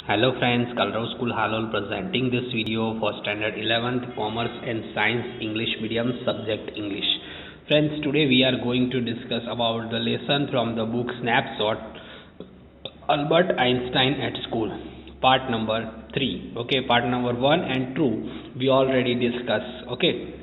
Hello friends, Kalrao School Halol presenting this video for standard 11th Commerce and Science English medium subject English. Friends, today we are going to discuss about the lesson from the book Snapshot Albert Einstein at School, part number 3. Okay, part number 1 and 2 we already discussed. Okay,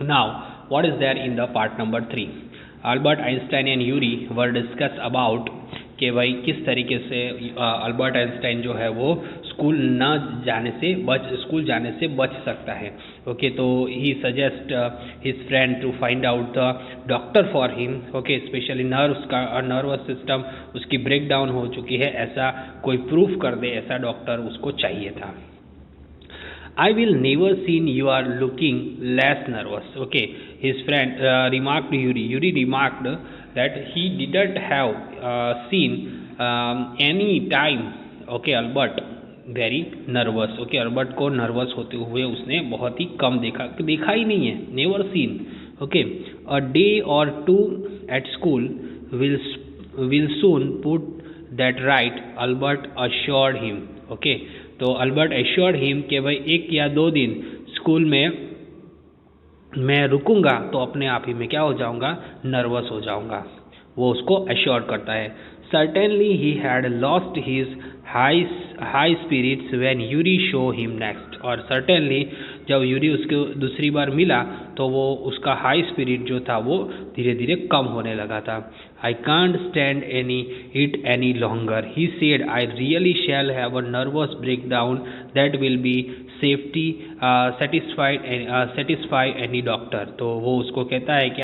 now what is there in the part number 3? Albert Einstein and Yuri were discussed about कि भाई किस तरीके से Albert Einstein जो है वो school जाने से बच सकता है. ओके, तो he suggest his friend to find out the doctor for him. Okay, specially nervous system उसकी ब्रेक डाउन हो चुकी है, ऐसा कोई प्रूफ कर दे, ऐसा डॉक्टर उसको चाहिए था. I will never seen you are looking less nervous. Okay, his friend remarked Yuri. Yuri remarked that he didn't have seen any time. Okay, Albert very nervous. Okay, Albert को nervous होते हुए उसने बहुत ही कम देखा ही नहीं है. Never seen. Okay, a day or two at school will soon put that right. Albert assured him. Okay, तो Albert assured him कि भाई 1 या 2 दिन स्कूल में मैं रुकूंगा तो अपने आप ही में क्या हो जाऊंगा, नर्वस हो जाऊंगा. वो उसको एश्योर करता है. Certainly he had lost his high spirits when Yuri show him next. और सर्टेनली जब यूरी उसको दूसरी बार मिला तो वो उसका हाई स्पिरिट जो था वो धीरे धीरे कम होने लगा था. I can't stand it any longer, he said. I really shall have a nervous breakdown that will be satisfy any doctor. तो वो उसको कहता है कि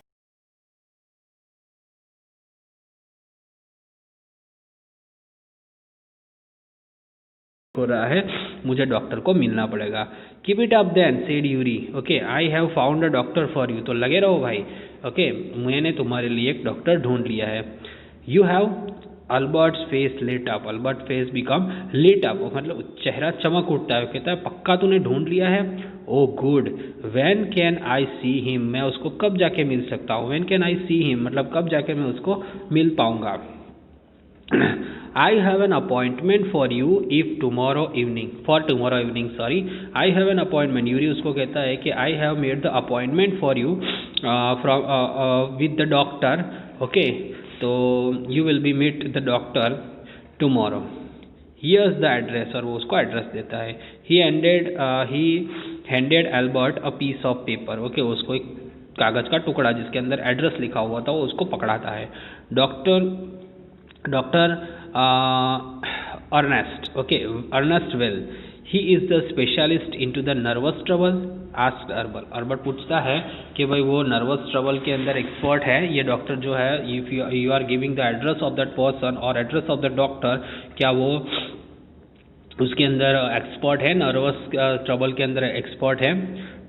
हो रहा है, मुझे डॉक्टर को मिलना पड़ेगा. Keep it up then said Yuri. Okay, I have found a doctor for you. तो लगे रहो भाई. ओके, मैंने तुम्हारे लिए एक डॉक्टर ढूंढ लिया है. You have Albert's face lit up. Albert face become lit up, मतलब चेहरा चमक उठता है. कहता है पक्का तूने ढूंढ लिया है. Oh good. When can I see him. मैं उसको कब जाके मिल सकता हूँ. When can I see him मतलब कब जाके मैं उसको मिल पाऊंगा. I have an appointment for you if tomorrow evening. Sorry, I have an appointment. Yuri उसको कहता है कि I have made the appointment for you with the doctor. Okay, तो you will be meet the doctor tomorrow. Here's the address. और वो उसको address देता है. He handed Albert a piece of paper. Okay, उसको एक कागज का टुकड़ा जिसके अंदर एड्रेस लिखा हुआ था वो उसको पकड़ाता है. Doctor Ernest Well. He is the specialist into the nervous trouble. Asked Albert पूछता है कि भाई वो नर्वस ट्रबल के अंदर एक्सपर्ट है. ये डॉक्टर जो है, if you are giving the address of that person और एड्रेस ऑफ द डॉक्टर, क्या वो उसके अंदर एक्सपर्ट है, नर्वस ट्रबल के अंदर एक्सपर्ट है.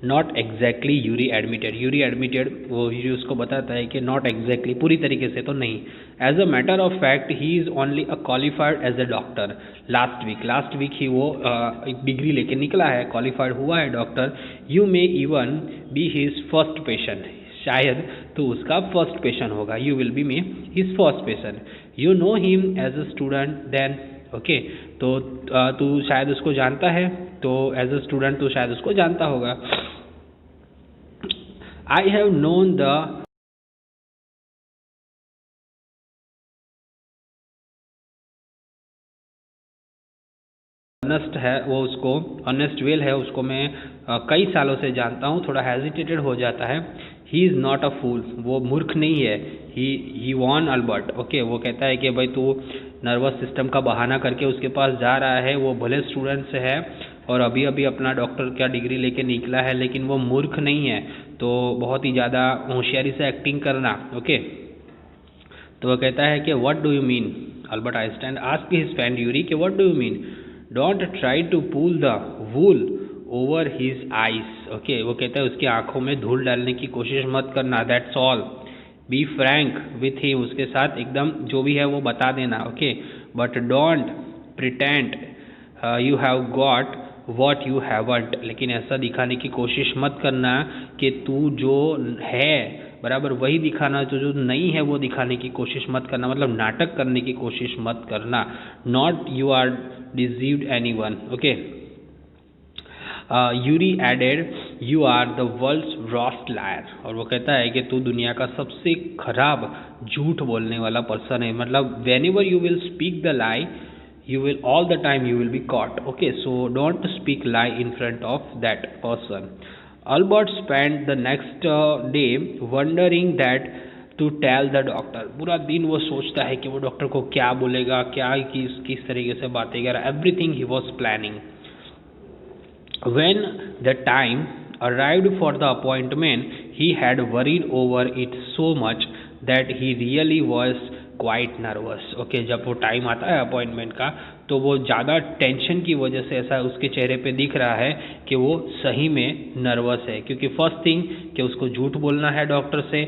Not exactly Yuri admitted. वो यूरी उसको बताता है कि नॉट एग्जैक्टली, पूरी तरीके से तो नहीं. As a matter of fact he is only a qualified as a doctor. Last week ही वो एक डिग्री लेके निकला है, क्वालिफाइड हुआ है doctor. You may even be his first patient. शायद तो उसका फर्स्ट पेशेंट होगा. You will be may his first patient. You know him as a student then. Okay, तो तू शायद उसको जानता है, तो एज अ स्टूडेंट तू शायद उसको जानता होगा. I have known the Ernest है, वो उसको अर्नेस्ट वेल है, उसको मैं कई सालों से जानता हूँ. थोड़ा हेजिटेटेड हो जाता है. ही इज़ नॉट अ फूल. वो मूर्ख नहीं है. He won Albert. ओके, वो कहता है कि भाई तू नर्वस सिस्टम का बहाना करके उसके पास जा रहा है. वो भले स्टूडेंट से है और अभी अभी अपना डॉक्टर का डिग्री लेके निकला है, लेकिन वो मूर्ख नहीं है. तो बहुत ही ज़्यादा होशियारी से एक्टिंग करना. ओके, तो वो कहता है कि what do you mean. Albert Einstein asked his friend Yuri कि what do you mean. Don't try to pull the wool over his eyes. Okay, वो कहता है उसकी आंखों में धूल डालने की कोशिश मत करना. That's all. Be frank with him. उसके साथ एकदम जो भी है वो बता देना. Okay, but don't pretend you have got what you haven't. लेकिन ऐसा दिखाने की कोशिश मत करना कि तू जो है बराबर, वही दिखाना जो नहीं है वो दिखाने की कोशिश मत करना, मतलब नाटक करने की कोशिश मत करना. Not you are deceived anyone. Okay. Yuri added you are the world's worst liar. और वो कहता है कि तू दुनिया का सबसे खराब झूठ बोलने वाला पर्सन है. मतलब when ever you will speak the lie you will all the time you will be caught. Okay, so don't speak lie in front of that person. Albert spent the next day wondering that to tell the doctor. पूरा दिन वो सोचता है कि वो doctor को क्या बोलेगा, क्या किस तरीके से बातें करेगा. everything he was planning. When the time arrived for the appointment, he had worried over it so much that he really was quite nervous. Okay, जब वो टाइम आता है अपॉइंटमेंट का तो वो ज़्यादा टेंशन की वजह से ऐसा उसके चेहरे पे दिख रहा है कि वो सही में नर्वस है, क्योंकि फर्स्ट थिंग कि उसको झूठ बोलना है डॉक्टर से.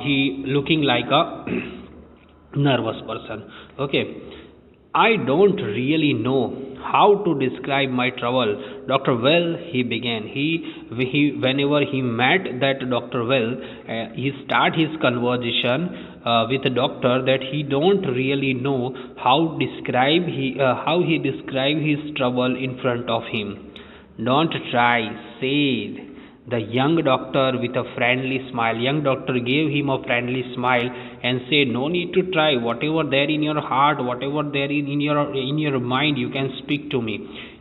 He looking like a nervous person. Okay, I don't really know how to describe my trouble, Dr. Well, he began. Whenever he met that Dr. Well, he start his conversation with the doctor that he don't really know how he describe his trouble in front of him. Don't try, said the young doctor with a friendly smile. Young doctor gave him a friendly smile and said, no need to try. Whatever there in your heart, whatever there in your mind, you can speak to me.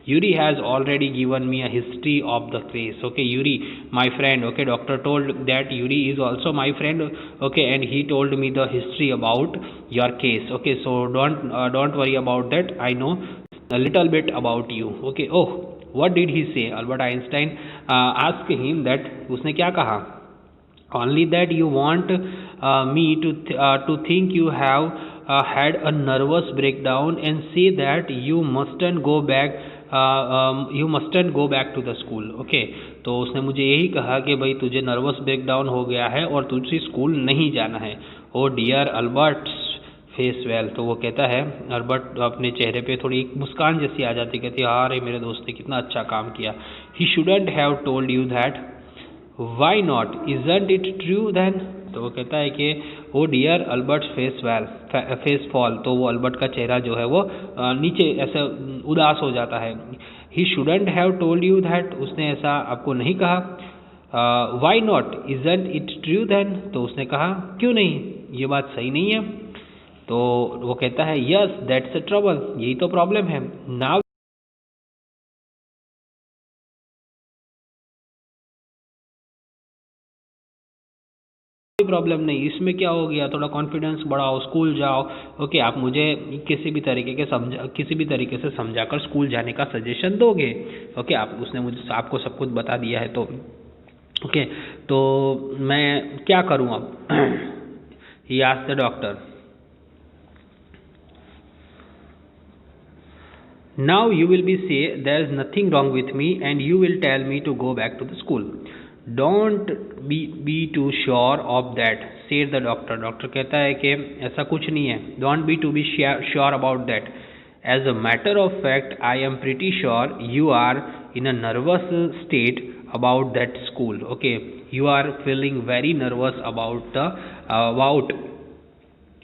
Yuri has already given me a history of the case. Okay, Yuri, my friend. Okay, doctor told that Yuri is also my friend. Okay, and he told me the history about your case. Okay, so don't worry about that. I know a little bit about you. Okay. Oh, what did he say? Albert Einstein asked him that, उसने क्या कहा? Only that you want me to think you have had a nervous breakdown and say that you mustn't go back to the school. Okay, तो उसने मुझे यही कहा कि भाई तुझे नर्वस ब्रेकडाउन हो गया है और तुझे स्कूल नहीं जाना है. ओ डियर अल्बर्ट फेस वेल. तो वो कहता है, अल्बर्ट अपने चेहरे पे थोड़ी एक मुस्कान जैसी आ जाती, कहती है अरे मेरे दोस्त ने कितना अच्छा काम किया. He shouldn't have told you that. Why not, isn't it true then. तो वो कहता है कि oh dear Albert face fall. तो वो अल्बर्ट का चेहरा जो है वो नीचे ऐसे उदास हो जाता है. He shouldn't have told you that. उसने ऐसा आपको नहीं कहा. Why not, isn't it true then. तो उसने कहा क्यों नहीं, ये बात सही नहीं है. तो वो कहता है यस दैट्स अ ट्रबल, यही तो प्रॉब्लम है. नाउ प्रॉब्लम नहीं, इसमें क्या हो गया, थोड़ा कॉन्फिडेंस बढ़ाओ, स्कूल जाओ. ओके, आप मुझे किसी भी तरीके से समझाकर स्कूल जाने का सजेशन दोगे. ओके, उसने मुझे आपको सब कुछ बता दिया है तो ओके, तो मैं क्या करूं अब. He asked the doctor. Now you will be say there is nothing wrong with me and you will tell me to go back to the school. Don't be too sure of that, said the doctor. Doctor कहता है कि ऐसा कुछ नहीं है. Don't be to be sure about that. As a matter of fact, I am pretty sure you are in a nervous state about that school. Okay, you are feeling very nervous about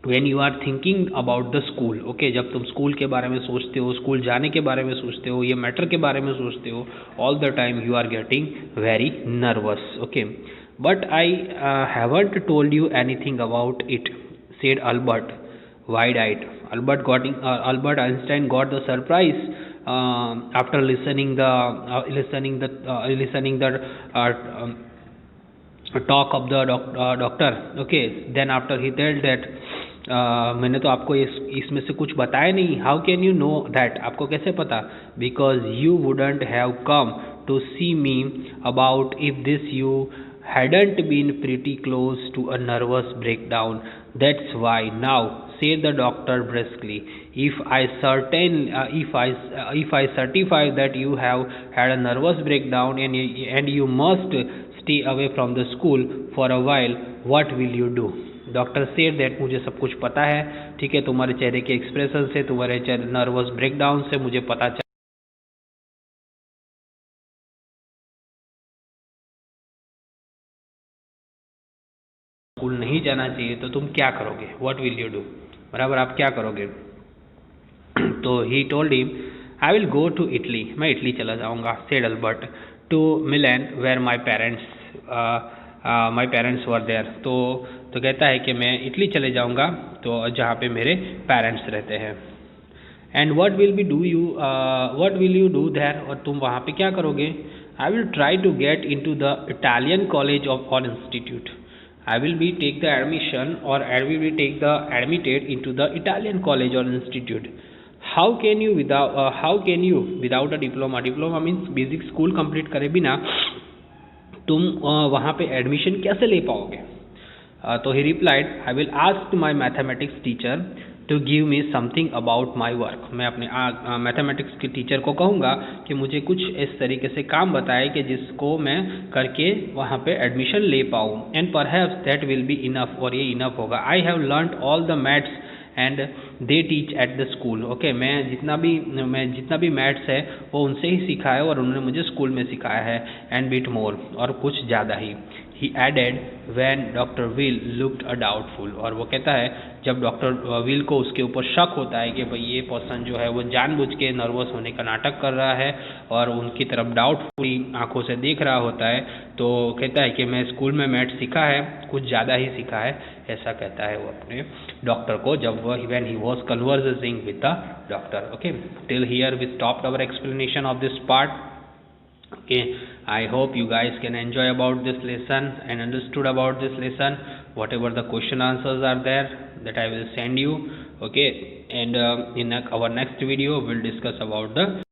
when you are thinking about the school. Okay, जब तुम school के बारे में सोचते हो, school जाने के बारे में सोचते हो, ये मैटर के बारे में सोचते हो, all the time you are getting very nervous. Okay, but I haven't told you anything about it, said Albert, wide-eyed. Albert Einstein got the surprise after listening the talk of the doctor. Okay, then after he told that मैंने तो आपको इसमें से कुछ बताया नहीं. How can you know that, आपको कैसे पता. Because you wouldn't have come to see me about if this you hadn't been pretty close to a nervous breakdown. That's why now, said the doctor briskly, if I certify that you have had a nervous breakdown and you must stay away from the school for a while, what will you do? Doctor said that मुझे सब कुछ पता है, ठीक है, तुम्हारे चेहरे के एक्सप्रेशन से, तुम्हारे नर्वस ब्रेकडाउन से मुझे पता चला स्कूल नहीं जाना चाहिए, तो तुम क्या करोगे, व्हाट विल यू डू, बराबर, आप क्या करोगे। तो he told him I will go to Italy, मैं इटली चला जाऊँगा, said Albert, to Milan where my parents were there, तो कहता है कि मैं इटली चले जाऊँगा, तो जहाँ पे मेरे पेरेंट्स रहते हैं। And what will you do there, और तुम वहाँ पे क्या करोगे। I will try to get into the Italian college of और institute, I will be take the admission or I will be take the admitted into the Italian college or institute. How can you without a diploma? Diploma means basic school complete करे बिना तुम वहाँ पे admission कैसे ले पाओगे। तो he replied, I will ask my mathematics teacher to give me something about my work. मैं अपने मैथमेटिक्स के टीचर को कहूँगा कि मुझे कुछ इस तरीके से काम बताए कि जिसको मैं करके वहाँ पे एडमिशन ले पाऊँ। And perhaps that will be enough, और ये इनफ होगा। I have learned all the maths and they teach at the school. Okay, मैं जितना भी मैथ्स है वो उनसे ही सीखा है और उन्होंने मुझे स्कूल में सिखाया है। एंड बिट मोर, और कुछ ज़्यादा ही। He added when doctor will looked a doubtful, और वो कहता है जब डॉक्टर विल को उसके ऊपर शक होता है कि भाई ये पर्सन जो है वो जानबूझ के नर्वस होने का नाटक कर रहा है और उनकी तरफ डाउटफुली आंखों से देख रहा होता है, तो कहता है कि मैं स्कूल में मैथ सीखा है, कुछ ज़्यादा ही सीखा है, ऐसा कहता है वो अपने डॉक्टर को जब वह when he was conversing with the doctor. Okay, till here we stopped our explanation of this part. Okay, I hope you guys can enjoy about this lesson and understood about this lesson. Whatever the question answers are there, that I will send you. Okay, and in our next video we'll discuss about the